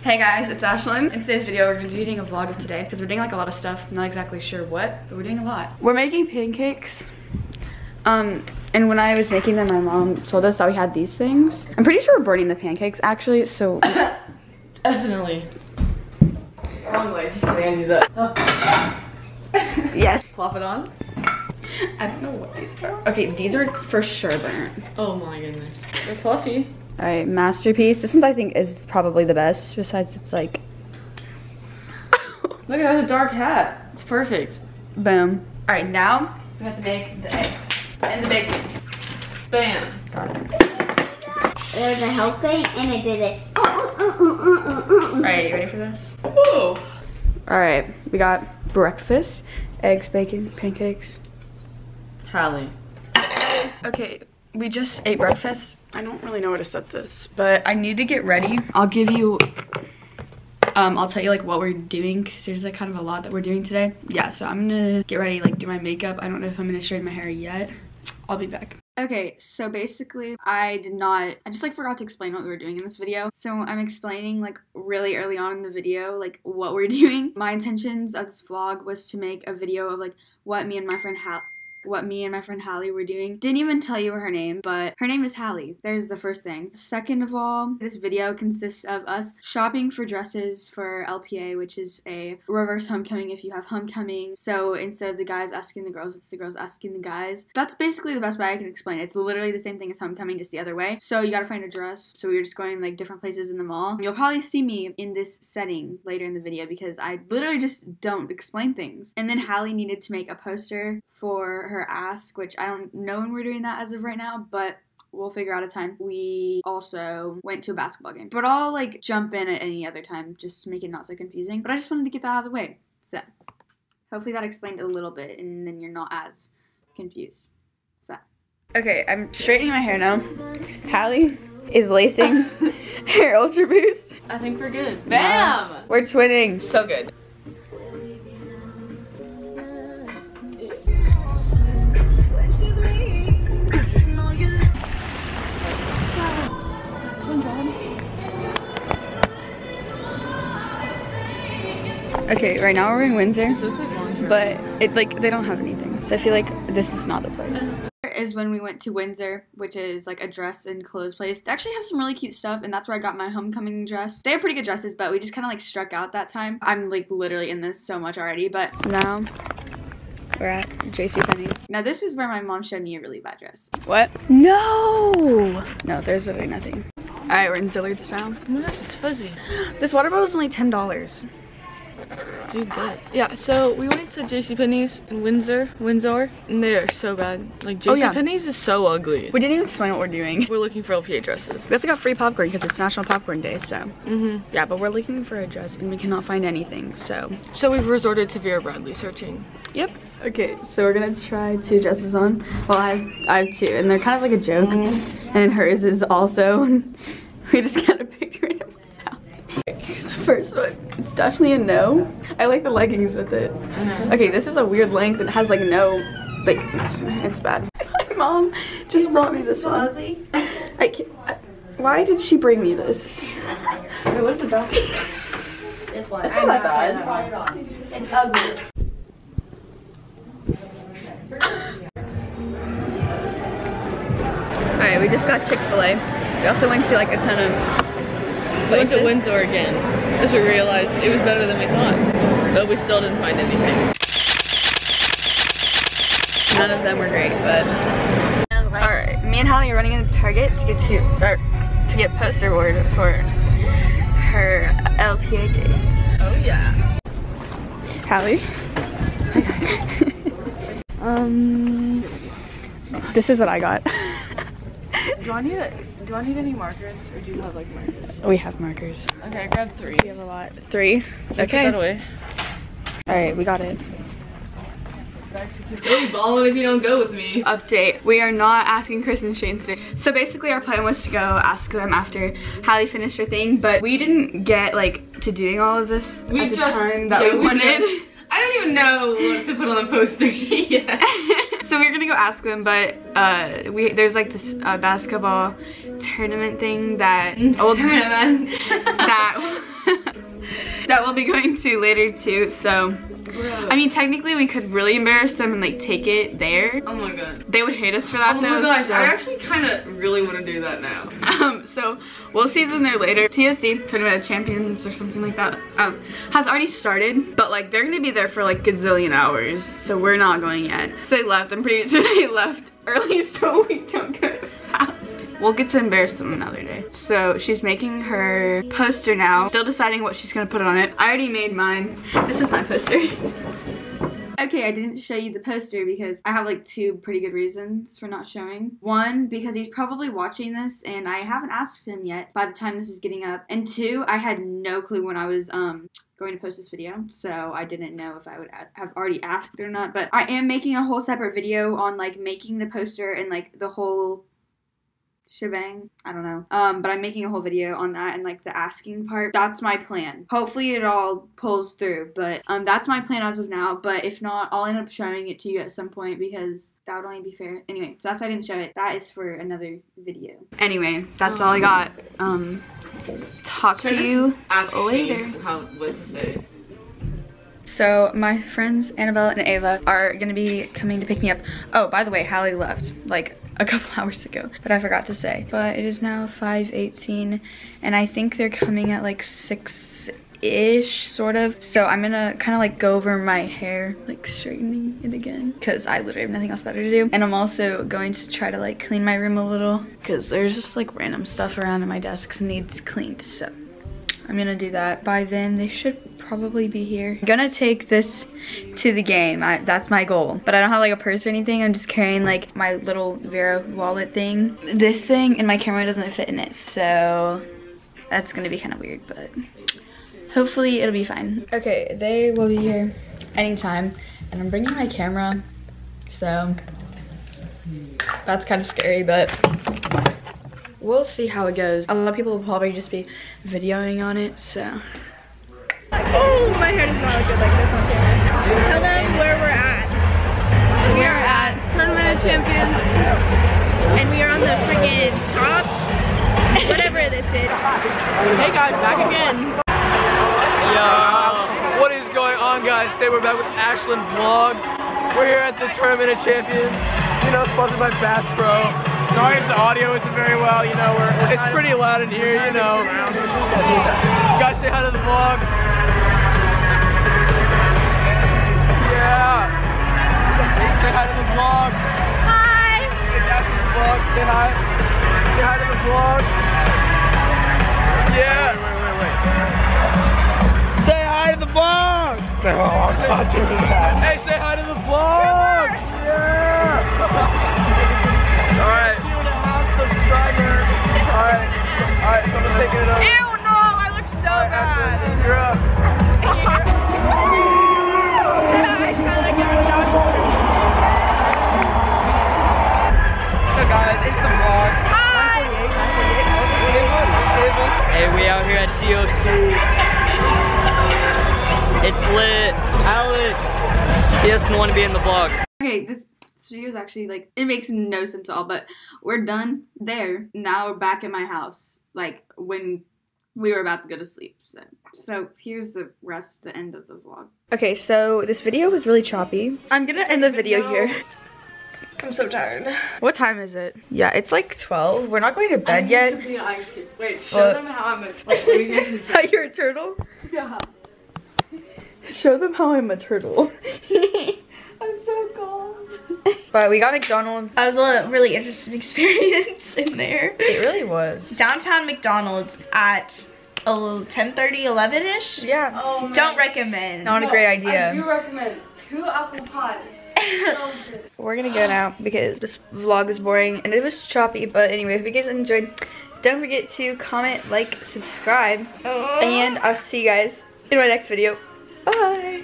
Hey guys, it's Ashlynn. In today's video, we're gonna be doing a vlog of today because we're doing like a lot of stuff. I'm not exactly sure what, but we're doing a lot. We're making pancakes. And when I was making them, my mom told us that we had these things. I'm pretty sure we're burning the pancakes actually, so. Definitely. Wrong way, just kidding, I do that. Oh. Yes. Plop it on. I don't know what these are. Okay, these are for sure burnt. Oh my goodness. They're fluffy. All right, masterpiece. This one I think is probably the best, besides it's like. Look, it has a dark hat. It's perfect. Boom. All right, now we have to make the eggs and the bacon. Bam. Got it. There's a helping and I did this. All right, you ready for this? Whoa. All right, we got breakfast, eggs, bacon, pancakes. Hallie. Okay, we just ate breakfast. I don't really know where to set this, but I need to get ready. I'll give you, I'll tell you like what we're doing because there's like kind of a lot that we're doing today. Yeah, so I'm gonna get ready, like do my makeup. I don't know if I'm gonna straighten my hair yet. I'll be back. Okay, so basically I just like forgot to explain what we were doing in this video. So I'm explaining like really early on in the video, like what we're doing. My intentions of this vlog was to make a video of like what me and my friend Hallie were doing. Didn't even tell you her name, but her name is Hallie. There's the first thing. Second of all, this video consists of us shopping for dresses for LPA, which is a reverse homecoming if you have homecoming. So instead of the guys asking the girls, it's the girls asking the guys. That's basically the best way I can explain it. It's literally the same thing as homecoming, just the other way. So you gotta find a dress. So we were just going like different places in the mall. You'll probably see me in this setting later in the video because I literally just don't explain things. And then Hallie needed to make a poster for her ask, which I don't know when we're doing that as of right now, but we'll figure out a time. We also went to a basketball game, but I'll like jump in at any other time just to make it not so confusing. But I just wanted to get that out of the way. So hopefully that explained a little bit and then you're not as confused. So okay, I'm straightening my hair now. Hallie is lacing her Ultra Boost. I think we're good. Bam! Wow. We're twinning. So good. Okay, right now we're in Windsor, This looks like lingerie. but it like they don't have anything, so I feel like this is not the place. Is when we went to Windsor, which is like a dress and clothes place. They actually have some really cute stuff, and that's where I got my homecoming dress. They have pretty good dresses, but we just kind of like struck out that time. I'm like literally in this so much already, but now we're at JCPenney. Now this is where my mom showed me a really bad dress. What? No, there's literally nothing. All right, we're in Dillard's now. Oh my gosh, it's fuzzy. This water bottle is only $10. Dude, good. Yeah, so we went to JCPenney's in Windsor, and they are so bad. Like, JCPenney's is so ugly. We didn't even explain what we're doing. We're looking for LPA dresses. We also got free popcorn because it's National Popcorn Day, so. Yeah, but we're looking for a dress and we cannot find anything, so. So we've resorted to Vera Bradley searching. Yep. Okay, so we're gonna try 2 dresses on. Well, I have 2, and they're kind of like a joke. And hers is also, we just gotta pick random ones out. Here's the first one. It's definitely a no. I like the leggings with it. Okay, this is a weird length and has like no, like, it's bad. My mom just brought me this one. I can't, why did she bring me this? Wait, what is it about? This one. It's not that bad. It's ugly. Alright, we just got Chick-fil-A. We also went to like a ton of We went to Windsor again because we realized it was better than we thought, but we still didn't find anything. None of them were great, but. Alright, me and Hallie are running into Target to get poster board for her LPA date. Oh yeah. Hallie? This is what I got. Do I need any markers, or do you have like markers? We have markers. Okay, I grabbed 3. We have a lot. 3? Put that Okay. away. Alright, we got it. Really balling if you don't go with me. Update. We are not asking Chris and Shane today. So basically our plan was to go ask them after Hallie finished her thing, but we didn't get like to doing all of this at the time that we wanted. I don't even know what to put on the poster yet. So we're gonna go ask them, but there's like this basketball tournament thing that that we'll be going to later too. So I mean, technically we could really embarrass them and like take it there. Oh my god. They would hate us for that though. Oh my gosh, so. I actually kind of really want to do that now. So we'll see them there later. TOC, Tournament of Champions or something like that, has already started, but like they're gonna be there for like gazillion hours, so we're not going yet. So they left. I'm pretty sure they left early so we don't go to his house. We'll get to embarrass them another day. So she's making her poster now. Still deciding what she's gonna put on it. I already made mine. This is my poster. Okay, I didn't show you the poster because I have like 2 pretty good reasons for not showing. 1, because he's probably watching this and I haven't asked him yet by the time this is getting up. And 2, I had no clue when I was going to post this video, so I didn't know if I would have already asked or not. But I am making a whole separate video on like making the poster and like the whole shebang. I don't know. But I'm making a whole video on that and like the asking part. That's my plan. Hopefully it all pulls through, but that's my plan as of now. But if not, I'll end up showing it to you at some point because that would only be fair. Anyway, so that's why I didn't show it. That is for another video. Anyway, that's all I got. Talk to you later. What to say? So my friends Annabelle and Ava are gonna be coming to pick me up. Oh, by the way, Hallie left like a couple hours ago, but I forgot to say. But it is now 5:18 and I think they're coming at like 6-ish sort of. So I'm gonna kind of like go over my hair, like straightening it again because I literally have nothing else better to do. And I'm also going to try to like clean my room a little because there's just like random stuff around in my desk that needs cleaned. So I'm gonna do that. By then they should probably be here. I'm gonna take this to the game. That's my goal. But I don't have like a purse or anything. I'm just carrying like my little Vera wallet thing. This thing and my camera doesn't fit in it. So that's gonna be kind of weird, but hopefully it'll be fine. Okay, they will be here anytime. And I'm bringing my camera. So that's kind of scary, but we'll see how it goes. A lot of people will probably just be videoing on it, so. Oh, my hair does not look good like this on camera. Tell them where we're at. We are at Tournament of Champions. And we are on the freaking top, whatever this is. Hey guys, back again. Yo, what is going on, guys? Today we're back with Ashlynn Vlogs. We're here at the Tournament of Champions, you know, sponsored by Bass Pro. Sorry if the audio isn't very well, you know, it's pretty loud in here, you know. You guys say hi to the vlog. Yeah. Say hi to the vlog. Hi. Vlog. Say hi. Say hi to the vlog. Yeah. Wait. Say hi to the vlog. No, I'm not doing that. Hey, say hi to the vlog. Yeah. Alright. 2.5 subscribers. Alright, someone's taking it over. Ew, no, I look so bad. Ashlynn, you're up. So guys, it's the vlog. Hi. 948. Hey, we out here at TOC. It's lit. Alex, he doesn't want to be in the vlog. Okay, this video is actually like, it makes no sense at all, but we're done there. Now we're back in my house, like when we were about to go to sleep. So here's the end of the vlog. Okay, so this video was really choppy. I'm gonna end the video here. I'm so tired. What time is it? Yeah, it's like 12. We're not going to bed yet. To be an ice cube. Wait, show them how I'm a turtle. How you're a turtle? Yeah. Show them how I'm a turtle. I'm so cold. But we got McDonald's. That was a really interesting experience in there. It really was. Downtown McDonald's at 10:30, 11-ish. Yeah. Oh, Don't recommend. Not a great idea. I do recommend 2 apple pies. So good. We're gonna go now because this vlog is boring and it was choppy. But anyway, if you guys enjoyed, don't forget to comment, like, subscribe, and I'll see you guys in my next video. Bye.